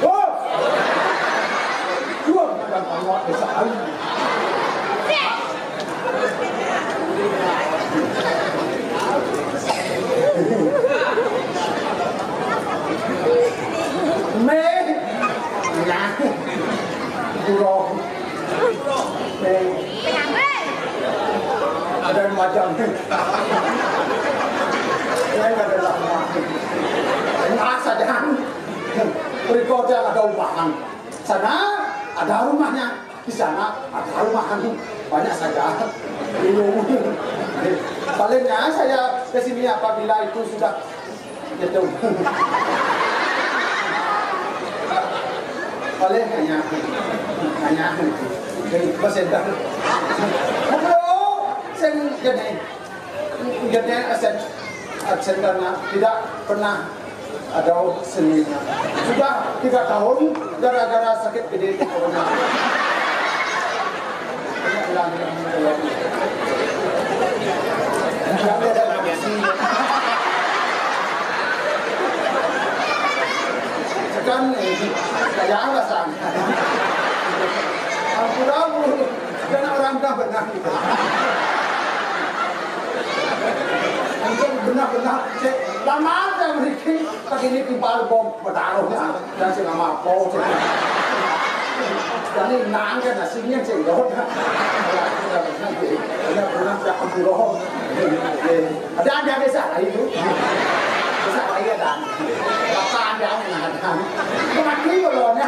Oh, jual makan pangwat desa ayu. Mê, nhà, burung, mê, ada macam, saya ada lama, enak saja, berikutnya ada rumahan, sana ada rumahnya, di sana ada rumahan, banyak saja, palingnya saya kesini apabila itu sudah gitu. Paling hanya dari pasenda. Kalau gede aset karena tidak pernah ada seninya. Sudah 3 tahun gara-gara sakit gede corona. Kan kayak apa sang? Ampun, kan orang dah benar. Mungkin benar-benar lama dah mereka pagi ini timbal bom bertaruhnya dan si nama apa? Dan ini nang kan nasinya cendol. Benar-benar tak ampun. Ada desa itu. Desa lagi ada. Apa ada yang ada? Mati loh nih.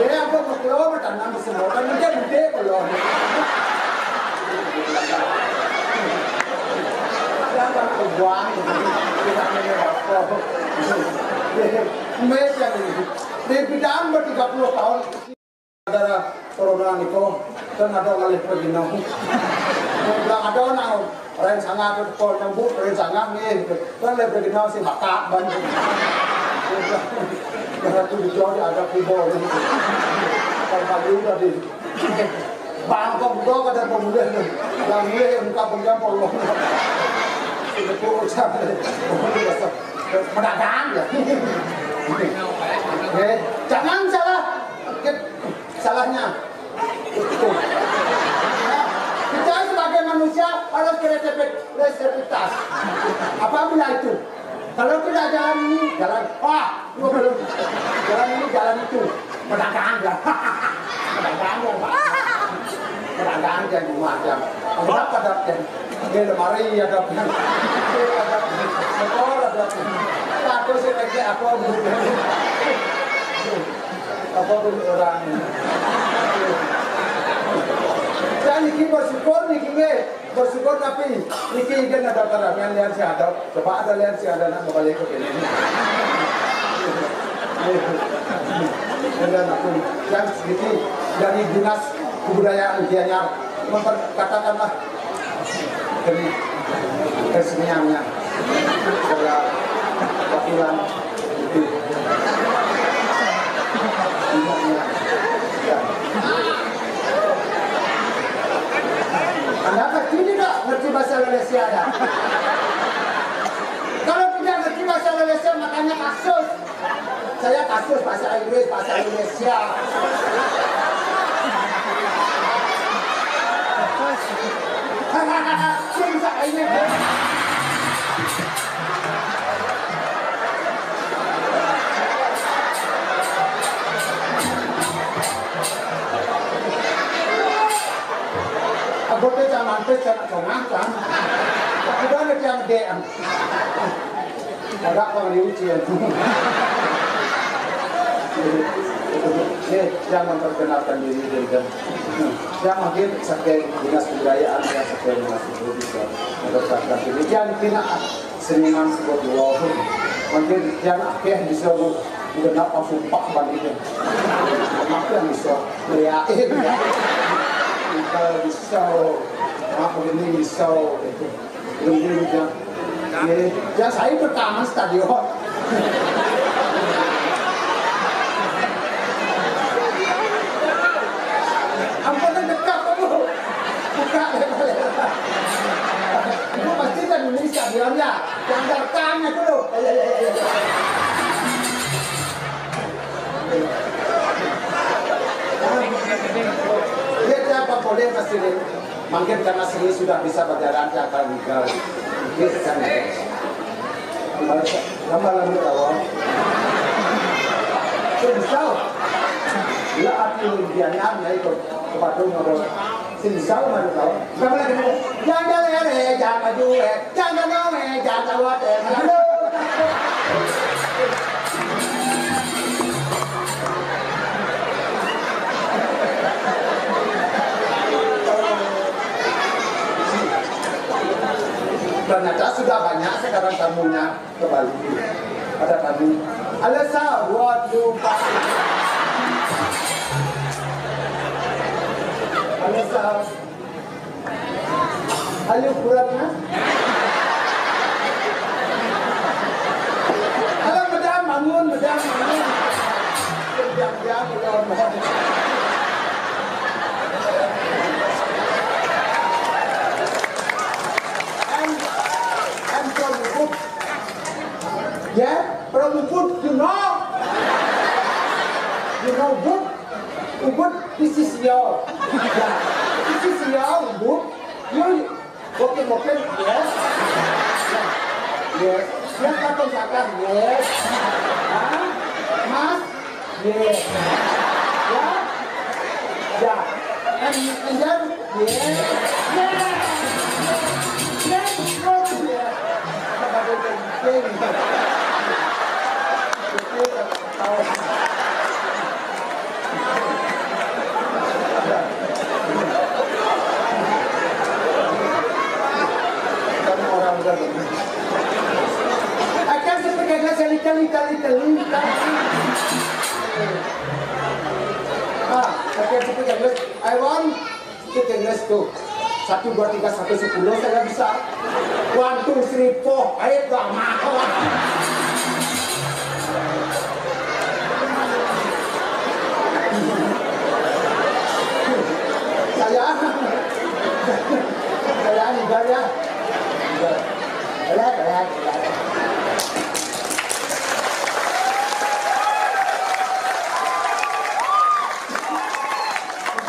Dia apa kalau bertanam semua kan dia gede loh. Jangan kebuang, kita menyerap. Macam ini. Di bidang ber-30 tahun ada corona itu kan ada kali perginau. Bilang ada orang sangat berpol nyambut orang sangat ni kan le perginau si bakak ban. Karena tu dijual ada kubur. Kalau kali tadi bang pemuda ada pemuda yang ni muka pemuda polong. Itu pun macam pedagang ya. Jangan salah. Salahnya kita sebagai manusia harus kreativitas. Apabila itu kalau tidak jalan ini jalan jalan ini jalan itu pedagang dan rumah jam ada di lemari ada motor ada aku sih kayak apa orang dan niki bersyukur tapi niki ingin ada keramaian lihat si ada coba ada lihat si ada nak kembali ke sini dan aku yang sedikit dari dinas kebudayaan Gianyar katakanlah dari keseniannya segala wakilan itu. Anda ngerti tidak ngerti bahasa Malaysia ada? Kalau tidak ngerti bahasa Malaysia makanya kasus. Saya kasus bahasa Inggris, bahasa Indonesia. Susah ini. Bukti zaman itu jangan kan, udah ada yang DM, ada orang di ujian. Yang memperkenalkan diri dan yang mungkin sebagai dinas kebudayaan yang sebagai dinas itu bisa memperkenalkan diri. Yang tidak seniman sebuah dua, mungkin yang akhir bisa mengenal sumpah bandingnya, apa yang bisa melihatin. Kalau bisa, apa ini bisa, belum ya saya pertama stadion. Ampun dekat kamu, buka lebar. diam ya. Jangan terekamnya dulu. Dia siapa boleh pasti mungkin karena sini sudah bisa berjalan dia akan tinggal. Dia sana. Gambar lagi awal. Sinisau. Bila arti dia nyamnya itu kepada ngobrol. Sinisau mana tahu? Gambar lagi. Jangan lere, jangan maju, jangan nome, jangan lewat, lalu. Ternyata sudah banyak sekarang tamunya ke Bali. Ada tamu. Alasa, what you Alasa. Ayo kurangnya. Halo madam, bangun, madam, bangun. Jam-jam, mohon. Yeah, from Ubud, you know Ubud. Ubud, this is your. Yeah, this is your Ubud. You okay, yes. Yes. Yes, kakak, yes. Huh? Mas, yes. Yeah, yeah. And then, yes. Yeah. Yes, akan sepegangnya sekali-kali. Akan sepegangnya. I want sepegangnya tuh. 1, 2, 3, 1, 10 saya bisa. 1, 2, 3, 4. Ayo gak mau. Saya enggak ya. Lihat.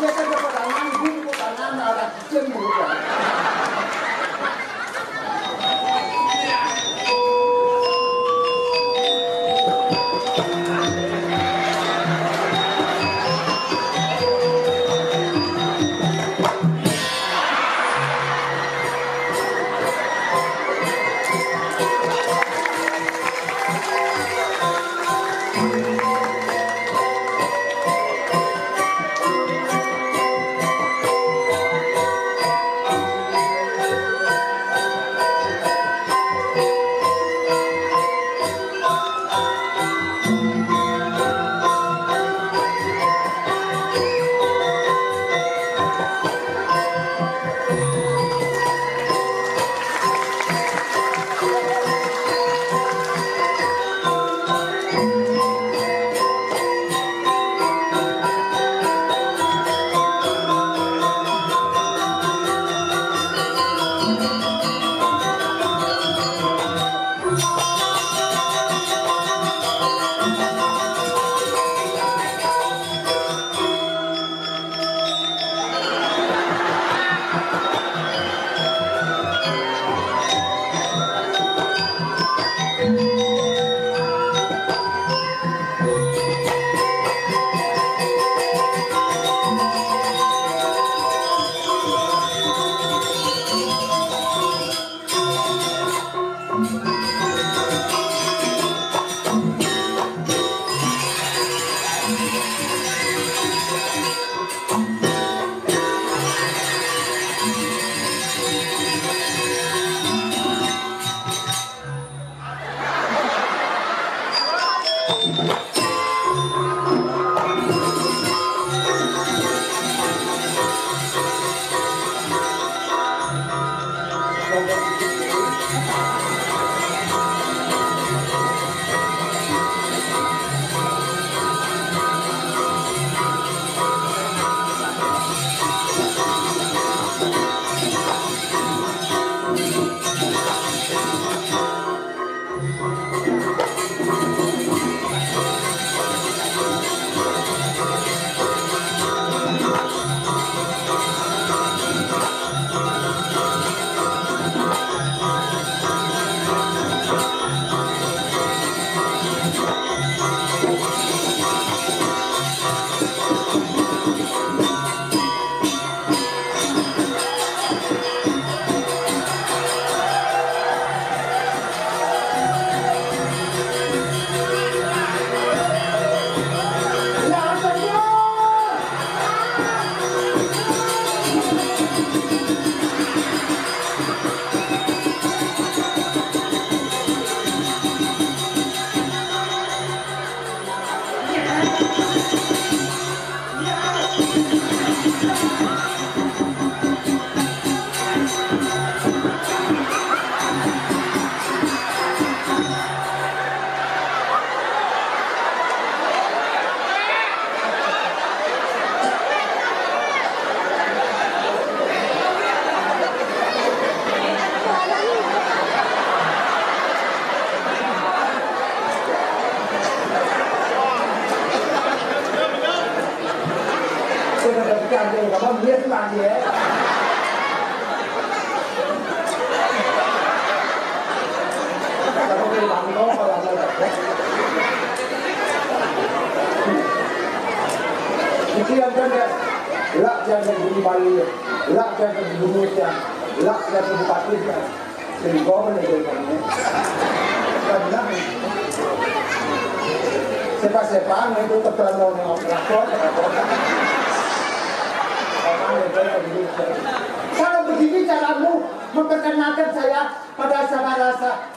Kita dapat tangan orang kecil muda. Tuhan kau kalau ada. Ikian kan dia, lak jangan bumi Bali, lak jangan bumi dia, lak jangan bupati dia. Sehingga menjadi kami. Karena sepa-sepaan itu terlalu rakor. Kalau begini caramu memperkenalkan saya pada rasa.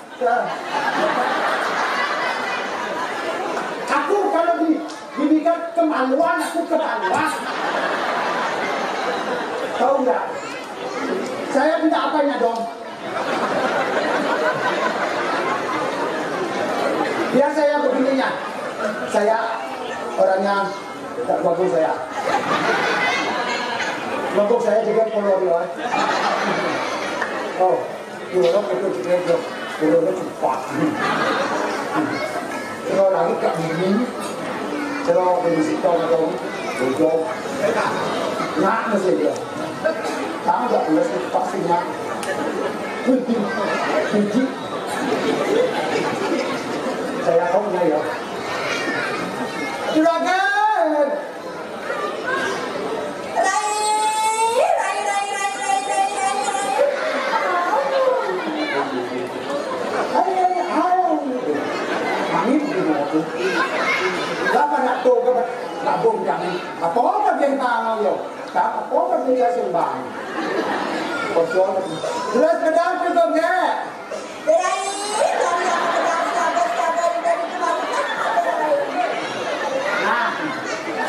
Aku kalau diberikan kemaluan, aku kemaluan. Tahu nggak? Saya minta apanya dong? Biar saya begininya. Saya orangnya tak bagus saya. Bagus saya juga kolor. Oh, kolor itu juga kolor cepat. Kalau lagi kat ini, kalau berisiko atau bojol, nak mesti dia. Kamu tak boleh pastinya. Kunci. Saya không nghe được. Dragon! Dapat nak tu ke nak bom jangan. Apa apa dia tahu yo. Tak apa apa dia sembang. Kosong. Terus pedang tu ke?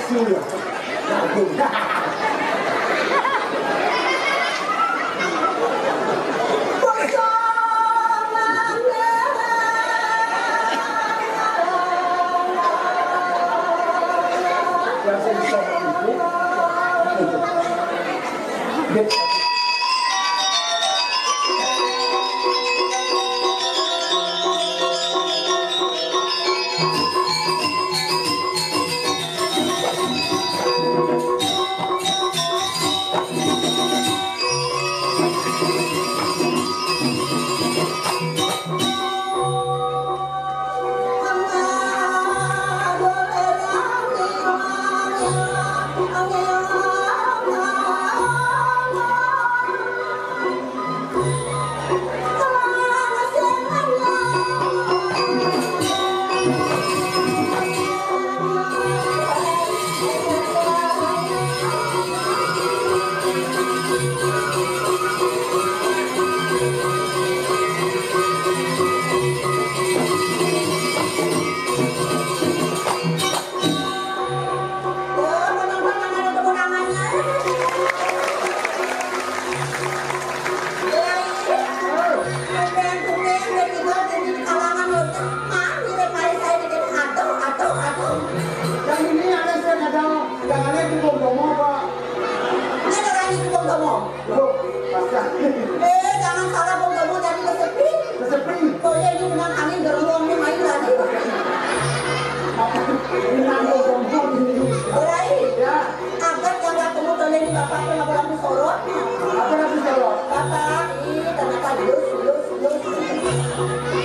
Sudah. Jangan salah bom kamu jadi kesepi. Oh ya ini menang angin geronggongnya main lagi. Berai. Agar jangan ketemu tolong di bapak kenapa lampu sorot? Apa lampu sorot? Bapak ini ternyata lus.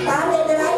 Tarik berai.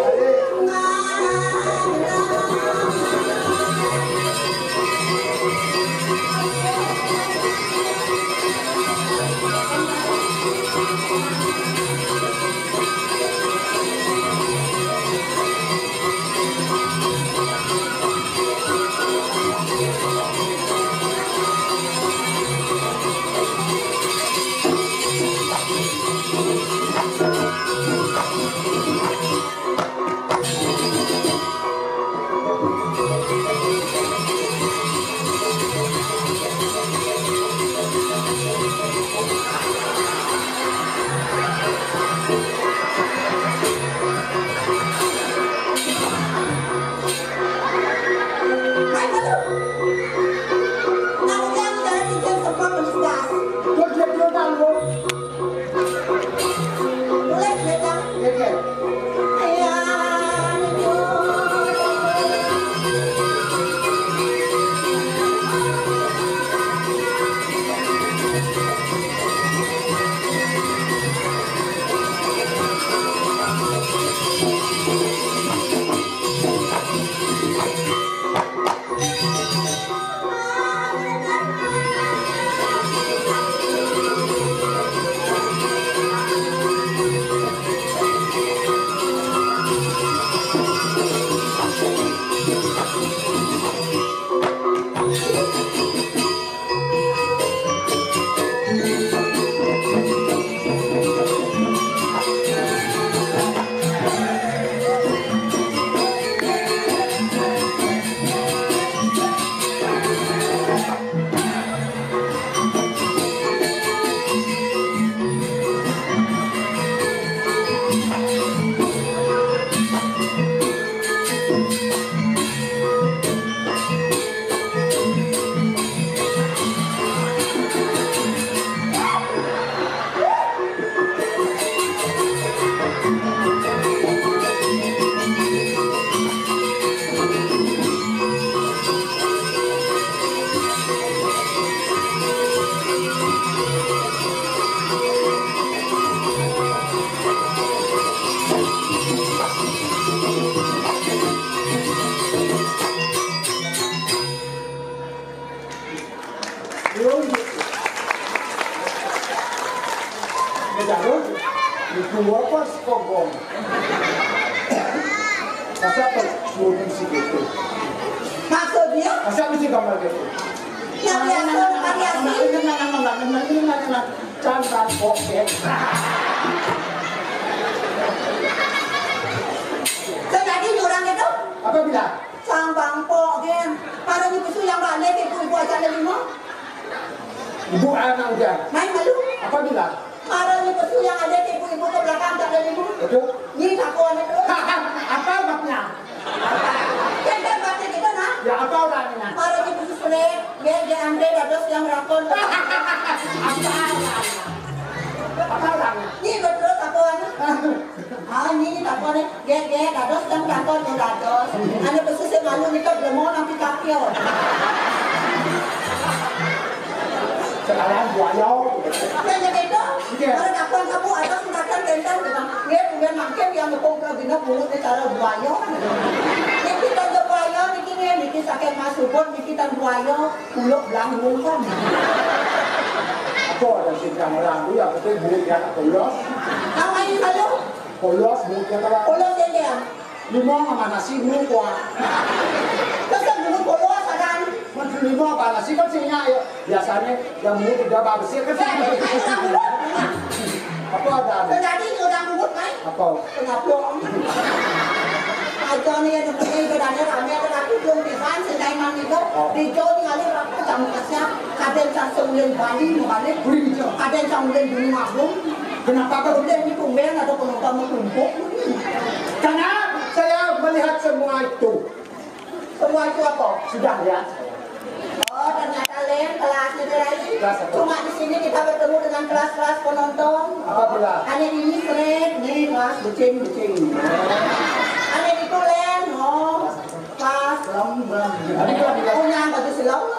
Ngejalur itu apa sekongkong. Masa apa suruh si gitu? Maksudnya? Masa mesti gambar gitu? Yang biasa variasi. Cantan poket. Jadi orang itu? Apa bilang? Sang bangkok kan. Para ibu yang balik ibu aja ada lima. Ibu anak udah. Main malu. Apa bilang? Para ibu yang ada ibu ke belakang tak ada ibu. Betul. Ini takon itu. Apa babnya? Kan baca kita nah. Ya apa orangnya? Para ibu selek, dia Andre dados yang rakon. Apa orangnya? Ini betul takon. Ini takon dia dados yang rakon dados. Ane pesusi malu ni kan belum nanti kakio. Sekarang buaya. Kaya gitu. Kalau takon kamu atas makan kentang dia punya makan yang ngepong ke bina mulut ni cara buaya. Kita ke buaya niki sakit masukon kita buaya pulut belang kan. Apa ada cinta orang tu ya betul mulut dia nak polos. Apa ini malu? Polos mulut dia tak. Polos dia. Lima sama nasi mulut kuah. Terus mulut polos adan. Macam lima apa nasi kan sihnya ya. Biasanya yang mulut tidak bagus kan sih. Apa ada? Jadi orang mulut kan? Apa? Kenapa? Aja ni ada punya bedanya kami ada lagi belum depan sedai mang itu di jauh ni ada berapa jam kerja kadang langsung len Bali balik kadang langsung len Gunung Agung. Kenapa kalau len di Kumbang atau penonton bertumpuk? Karena saya melihat semua itu. Semua itu apa? Sudah lihat. Oh ternyata len kelasnya terakhir. Kelas apa? Cuma di sini kita bertemu dengan kelas-kelas penonton. Apa pula? Hanya ini keren, ini kelas bucing. Ada di kulen, pas lembang. Punya baju silau.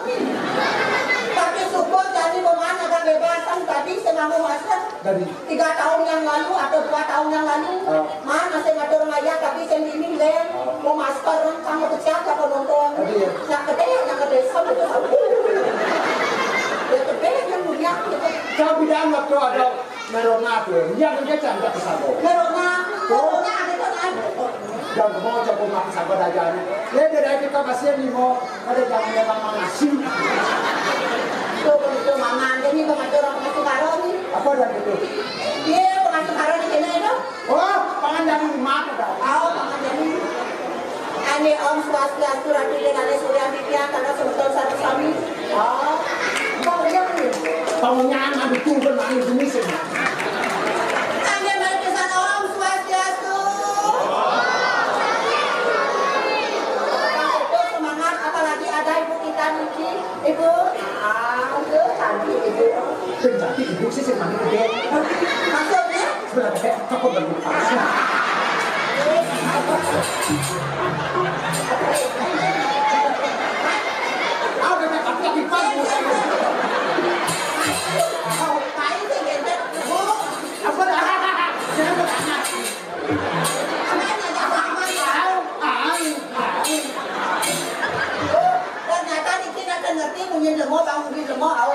Tapi syukur jadi pemain agak bebasan. Tapi semampu master. 3 tahun yang lalu atau 2 tahun yang lalu, mana saya ngatur ngaya tapi saya ini len mau masker sama kecil kalau nonton. Yang gede sama itu sama. Ya gede yang punya. Kau bilang waktu ada merona tu, dia kerja cantik kesana. Merona ada kan? Yang mau coba makan sahabat aja ni. Dia dari kita masih ni mau ada jangan memang nasi. Itu mama dia ni pengatur orang pengatur karo ni. Apa dah itu? Dia pengatur karo di sini itu. Oh, pangan dari mak dah. Oh, pengatur ni. Ani Om Swastiastu Ratu Denane Surya Vidya Tanda Sebetulnya Satu Sami. Oh, kau dia ni. Tahunya anak itu bermain jenis ni. Ani Marikisan Om Swastiastu. Itu semangat apalagi ada ibu kita Niki. Ibu, itu cantik ibu. Cantik ibu sih semakin gede. Maksudnya? Sebenarnya takut berlupa. Apa yang tak dipakai? Apa dah? Jangan bertanya. Ternyata di sini ada ngerti punya lemah bangun di lemah au.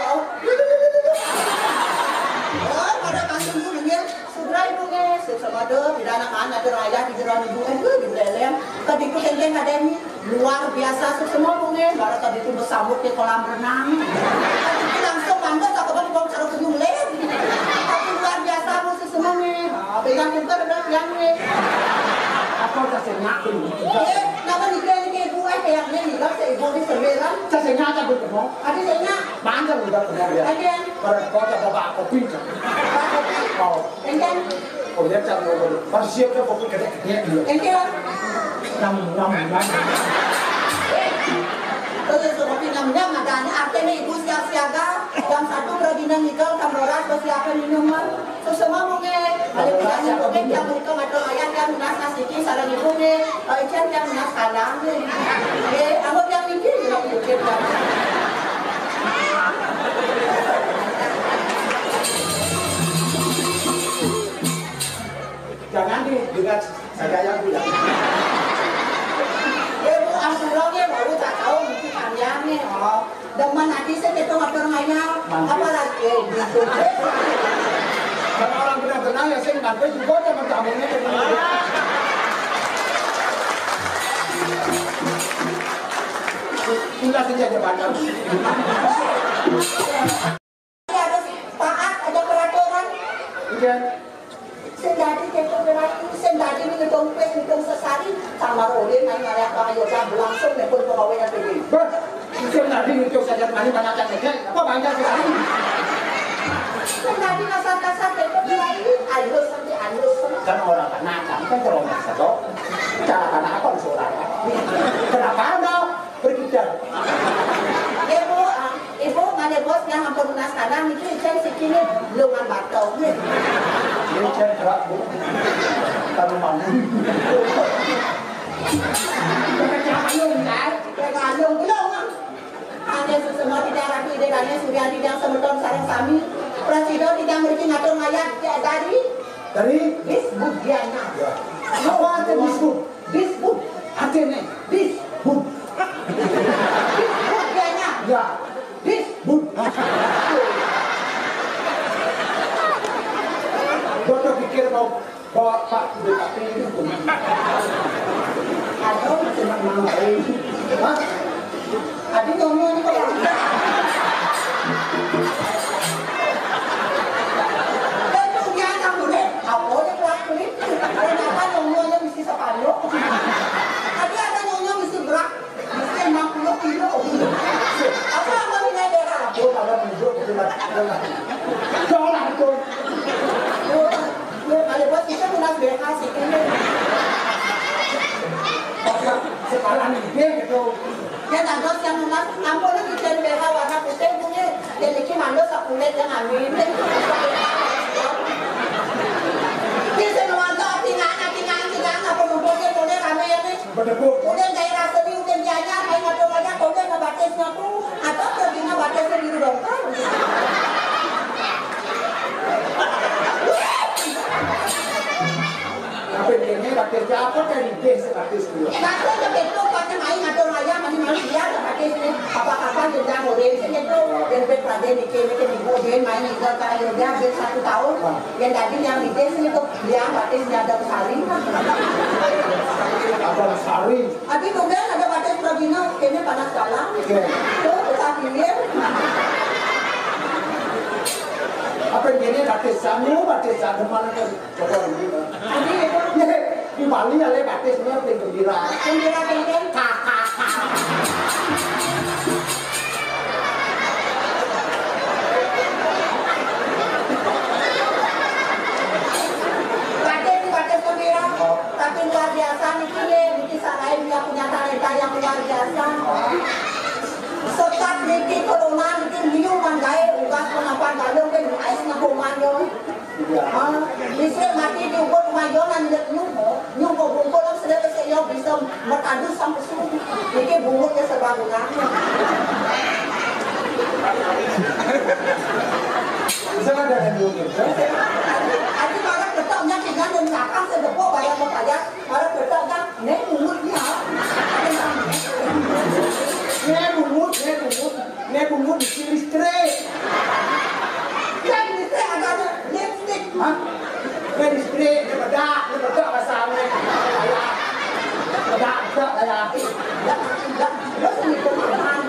Oh, pada kasih itu punya sudah ibu guys, sama ada tidak anak-anak ada raya di jalan ibu di belem. Tadi itu tentang ada ini luar biasa semua punya. Baru tadi itu bersambut di kolam renang. Tadi itu langsung mandek tak kepada bang cara senyum lem. Tapi luar biasa musuh semua nih. Pegang juga ada yang nih. Apa dah senyak dulu? Nama nikah ibu kayak ni lah saya ibu di sembilan. Saya senyak tak bertemu. Ada saya. Mana sudah bertemu ya? Ada. Pada kau tak bawa kopi tak? Oh, Engkan. kau lihat cara dulu. Masih siap tak kopi kedek dulu? Engkan. Nam. Terus kopi namanya adanya artinya ibu siap-siaga. Jam 1 berbina nikah kamera persiapan minuman. Terus semua mungkin. Ada pilihan mungkin yang mereka ngatur ayat yang minas nasiki salah ibu ni. Ikan yang minas kalang ni. Anggap yang ini yang mungkin. Jangan dengan saya yang bilang. Ibu angsurannya baru tak tahu mungkin panjangnya. Demen hati saya itu ngatur ngaya. Apalagi gitu. Kalau orang mantu juga dia menjamunya begini. Inilah saja jabatan. Ada taat, ada peraturan. Iya. Sendiri kita berarti sendiri ini dompet hitung sesari sama rolin main ngariak kayu dan langsung nepun pegawainya pergi. Bah, sendiri hitung saja mani banyak yang apa banyak sekali. Sendiri kasar-kasar kita berarti halus sampai halus. Kan orang kanakan kan kalau masa dok, cara kanakan saudara. Kenapa anda berkicau? Ibu mana bos yang hampir lunas tanah itu saya sekini lungan batau ni. Ini saya kerak bu, taruh mana? Kekayaan kan, kekayaan belum. Hanya semua tidak rapi dengan sudah tidak semeton sarang kami. Presiden tidak memiliki ngatur mayat dari disebut dianya. Apa arti disebut? Disebut Artinya disebut dianya. Ya. Disebut. Dokter pikir mau bawa Pak BKP itu. Atau cuma mau Hah? adik ngomong ni kalau tentu dia tak boleh apa dia keluar kulit kenapa ngomongnya mesti separuh adik ada ngomong mesti berat mesti 60 kilo apa nilai darah Aku ada menunjuk ke tempat Jangan itu. kalau buat kita lunas BK sih Sekarang ini gitu. ya tanggal yang lunas ampun kita BK warna putih punya yang bikin malu sakulet yang amin kita nonton tinggal apa membuatnya boleh ramai ni Berdebuk. kemudian daerah seni kemudian jajan main macam-macam kemudian ngebatasnya tu atau perginya batasnya biru dongkang Apa ini batis apa kan ini sebatis dulu. batasnya betul pakai main macam-macam masih dia batasnya apa-apa jenjang model itu yang berperaden di model main itu kayak dia 1 tahun yang tadi yang di desa itu dia batasnya ada saling Apa sari? tapi kemudian ada batas perginya kayaknya panas kalah tuh kita pilih Apa ini batis samu mana kan coba dulu. jadi itu Di Bali ada batisnya gembira. gembira kemudian batas gembira tapi luar biasa nih sarain dia punya talenta yang luar biasa sekat niki corona niki liu manggai ugas penapan galung ke ais na kumanyo bisa mati di ubur kumanyonan nyungko bungkul lang sila sa iyo bisa matado sa puso niki bungot niya sa bagungan Bisa ada yang dulu. ati para ketok niya kaya ng lakang sa depo bayang mapayat para ketok niya ne bungot niya Ini bumbu di listrik. yan listrik ada lipstick Hah? Ini listrik, ini bedak masalahnya. Bedak kayak. Terus itu mahal.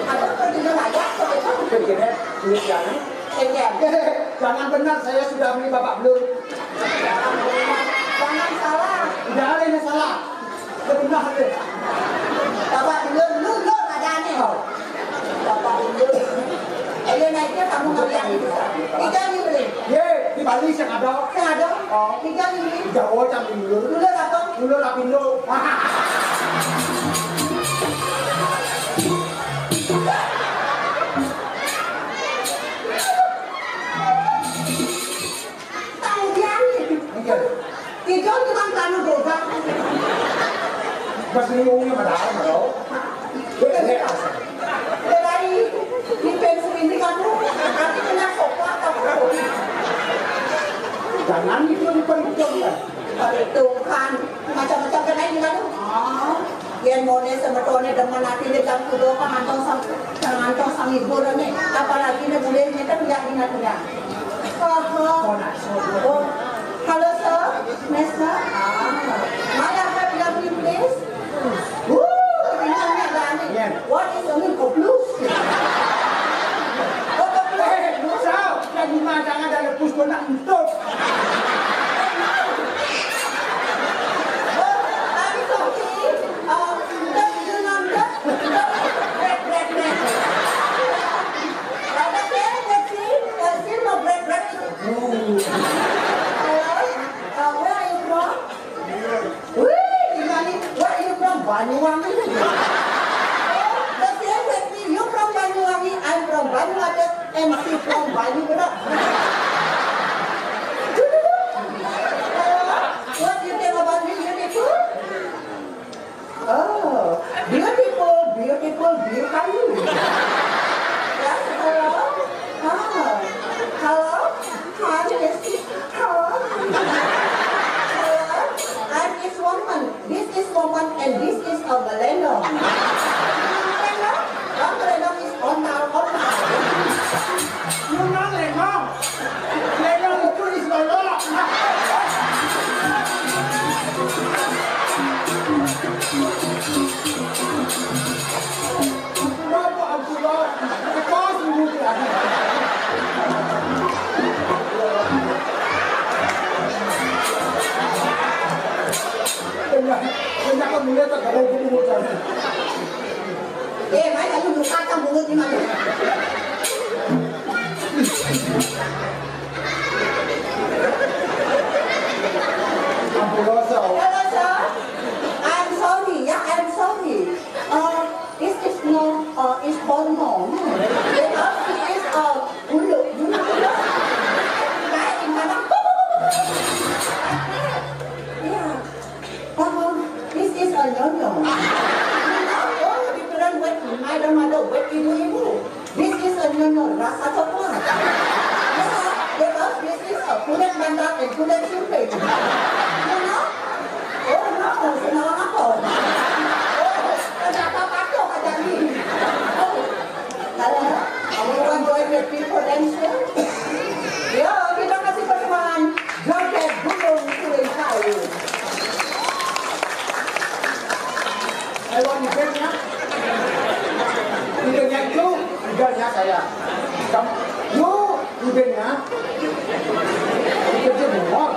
Ada perginya layak kok itu. Begini, duit yang jangan benar saya sudah beli bapak belum. Jangan salah. Tidak ada yang salah. Benar deh. Bapak belum ada nih. Bapak belum. Ayo naiknya kamu nggak yang itu. 3 nih beli. Ye, di Bali yang ada. Yang ada. 3 nih beli. Jawa jam dulu. Dulu apa? Dulu rapindo. Tiga cuma kanu dosa. Mas ngomongnya padahal mau. Dari di pensi ini kamu nanti kena sopa kamu. Jangan itu diperhitungkan. Perhitungkan macam-macam kena ini kamu. Yang mone semetone dengan hati dia jam kudo kan ngantong sang ibu nih. Apalagi dia boleh kita tidak ingat. Oh, mulut di mana? Hello, sir. I'm sorry. Yeah, I'm sorry. This is no, it's hormone. Because it is bulu. Right in my mouth. Yeah. This is a no-no. Oh, different way. I don't know what ibu-ibu. This is a no-no. Rasa coklat. Yeah, because this is a kulit bandar dan kulit sumpit. You know? Oh no, senang aku. Oh, ternyata patok ada ni. Oh, halo, kamu want join the people dancing? Ya, kita kasih pertemuan joget gunung kulit kayu. Hewan idenya, idenya itu idenya saya. Kamu, idenya, idenya bohong.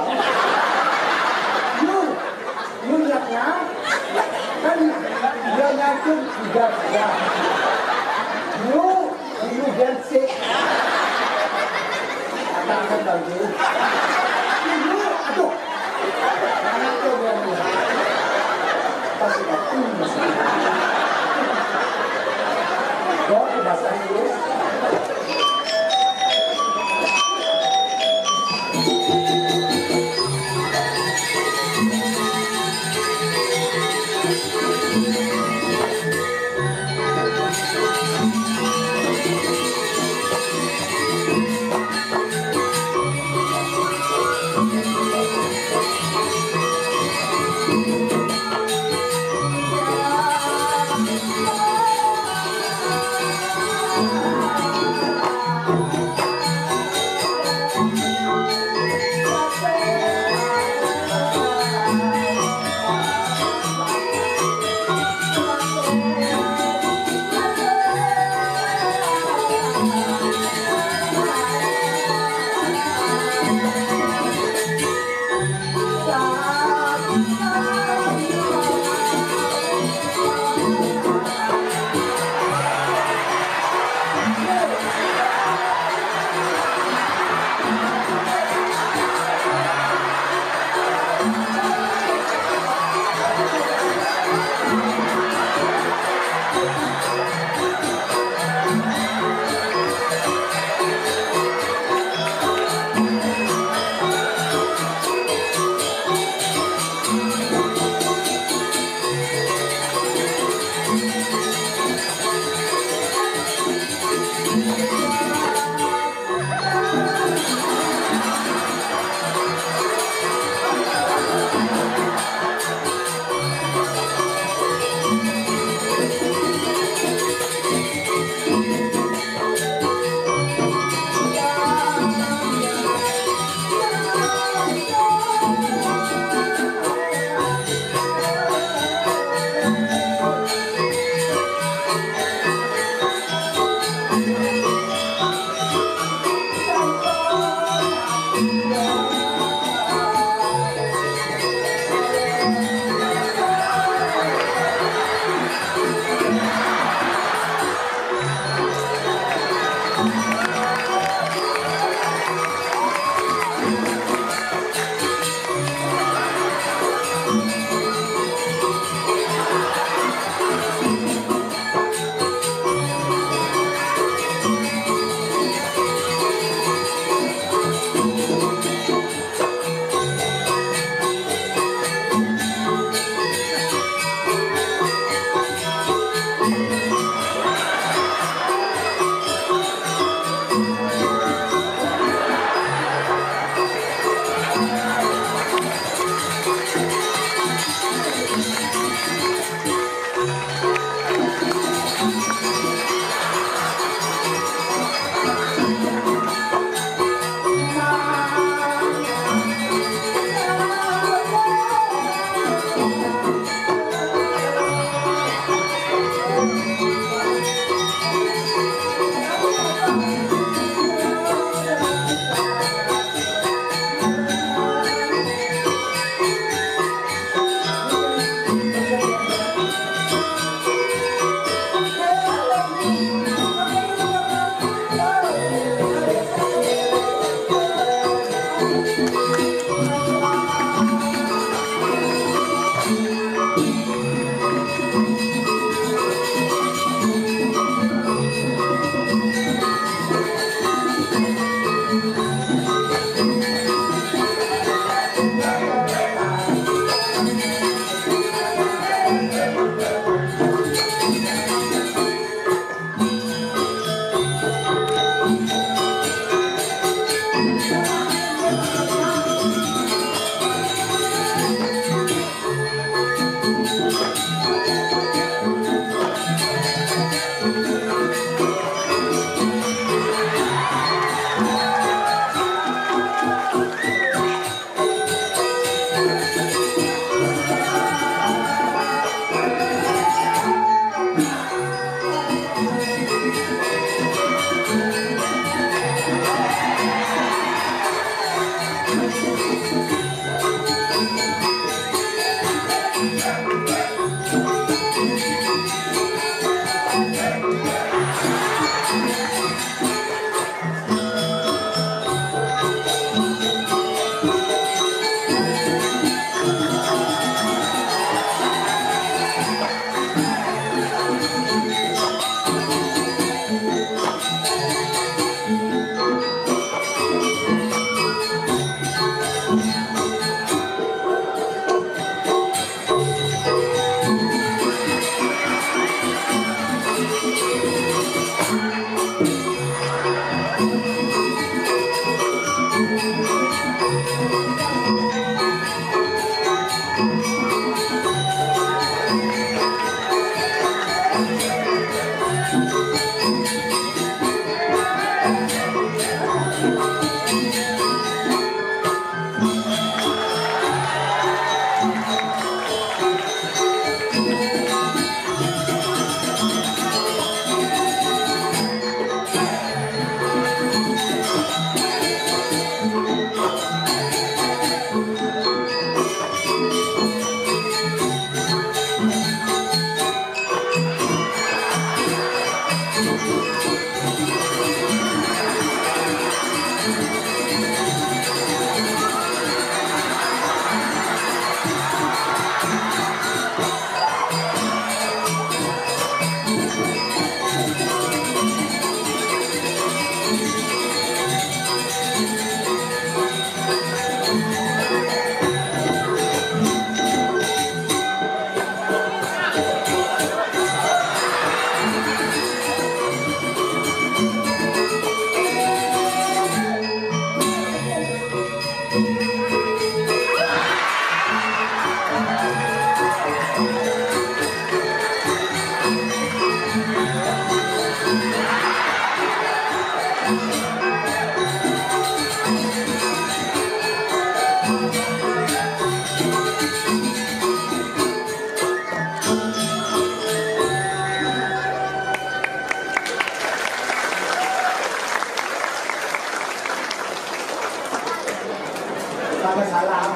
Sampai salah.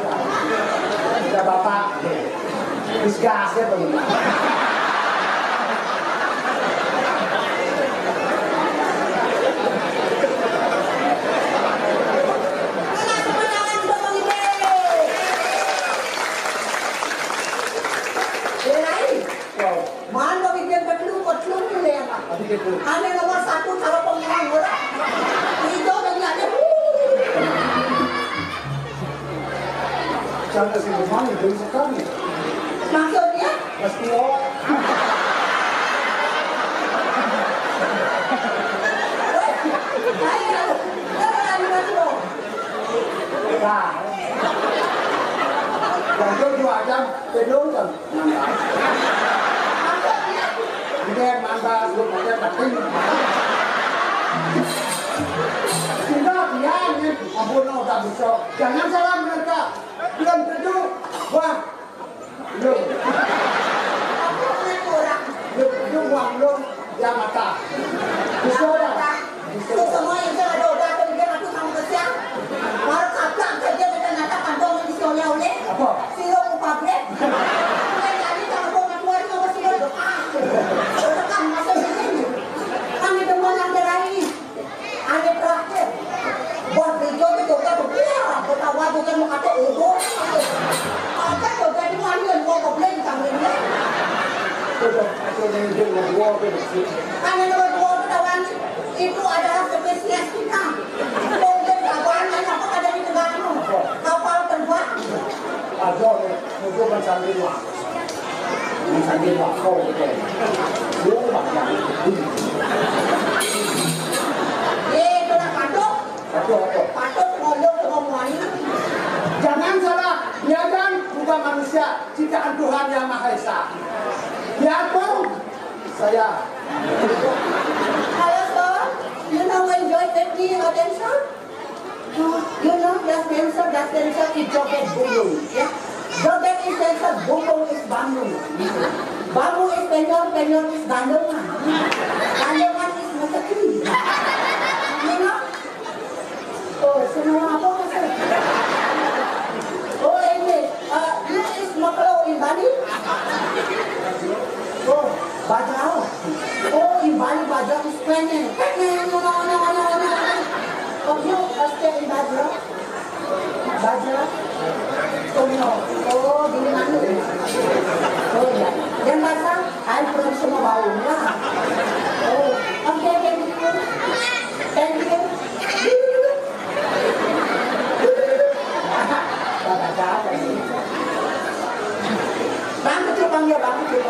Udah bapak disgasnya bagaimana? Ada nomor 1 kalau pengumuman murah. Itu dengan ada. Sampai sini mana itu sekali. Maksudnya? Mas Tio. Nah, yang itu 2 jam penuh kan. Dia mantap, lu macam penting. Tidak, dia ni ampun tak bisa. Jangan salah mereka. Belum tentu, wah, belum. Belum uang belum, dia mata. Bisa dah. Itu semua yang saya ada dah kemudian aku sama kesian. Baru kaplang saja dengan nata kantong di sekolah oleh. Apa? Silo pabrik. Jadi kalau kau nak keluar kau silo doa. Tekan masuk sini. Kami teman yang terakhir. Ada praktek. Buat video itu kita berbicara. dua bersih. Hanya nomor 2 ketahuan itu adalah spesies kita. Mungkin kawannya apa ada di Tegalu. Kapal terbang. Ada itu mencari waktu. Mencari waktu betul. Dua banyak. Kena patok. Patok ngolong ngomongan. Jangan salah, dia kan bukan manusia, ciptaan Tuhan yang Maha Esa. Dia pun saya. Hello sir, you know enjoy 50 attention? You know that dancer is joget bumbung, ya? Joget is dancer, bumbung is bambu. Bambu is penyor is gandongan. Gandongan is meseki. You know? Oh, semua apa maksud? Oh, ini, this is makro in Bali. Oh, bajau. Oh, in Bali bajau is pengen. Oh, you stay in bajau? Bajau? Oh, no. Oh, di mana? Oh, ya. Yang basah, I'm from semua baunya. Oh, okay, thank you. Thank you. Bang kecil panggil bang kecil.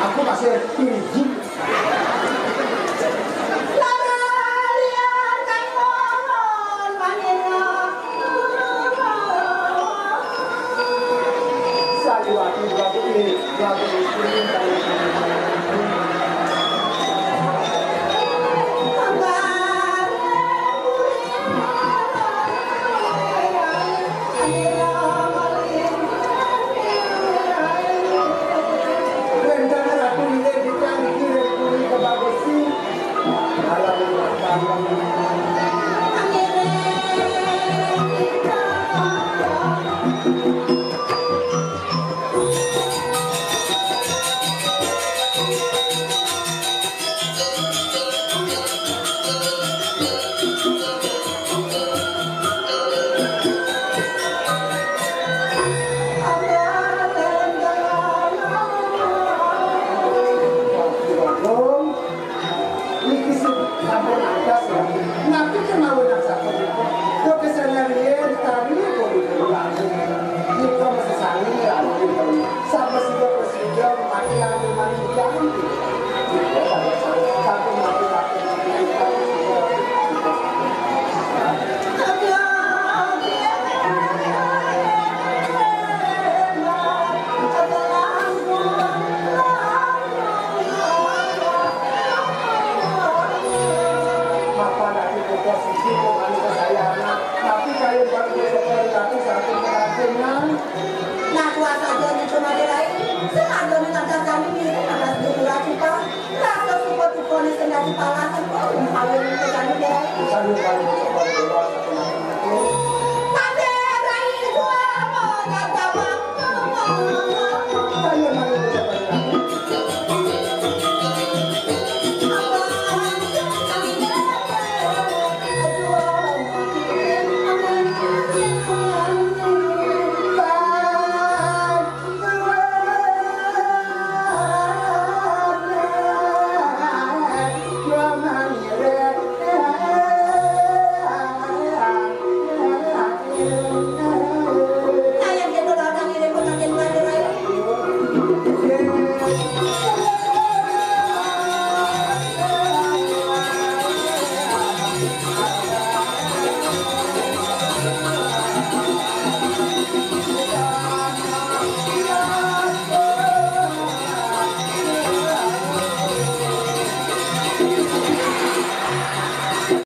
Aku masih tinggi. Saliwati lagu ini. Nah,